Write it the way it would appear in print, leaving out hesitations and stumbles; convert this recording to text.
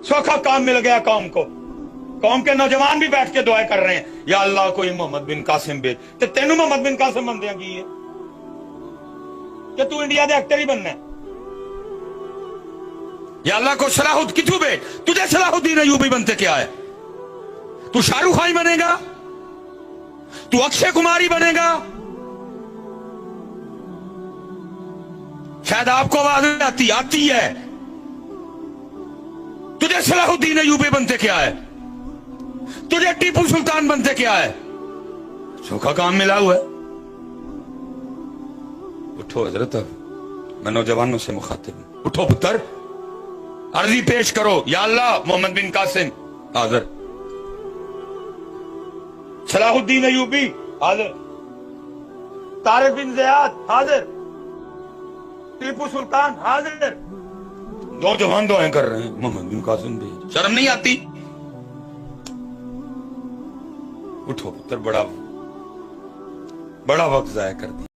सौखा काम मिल गया कौम को। कौम के नौजवान भी बैठ के दुआ कर रहे हैं, या अल्लाह कोई मोहम्मद बिन कासिम भेज। ते तेनू मोहम्मद बिन कासिम बंदियां की है कि तू इंडिया के एक्टर ही बनना है? या अल्लाह को सलाहुद्दीन कितू भेज। तुझे सलाहुद्दीन अयूबी बनते क्या है? तू शाहरुख खान बनेगा? तू अक्षय कुमार ही बनेगा? शायद आपको आवाज आती है। तुझे सलाहुद्दीन अयूबी बनते क्या है? तुझे टीपू सुल्तान बनते क्या है? सूखा काम मिला हुआ है। उठो हजरत, मैं नौजवानों से मुखातिब हूं। उठो पुत्र, अर्जी पेश करो। या अल्लाह मोहम्मद बिन कासिम हाजिर, सलाहुद्दीन अयूबी हाजिर, तारिक बिन ज़ियाद हाजिर, टीपू सुल्तान हाजिर। नौजवान दुआएं कर रहे हैं, मोहम्मद बिन कासिम भी। शर्म नहीं आती? उठो पुत्र, बड़ा वक्त जाया कर दिया।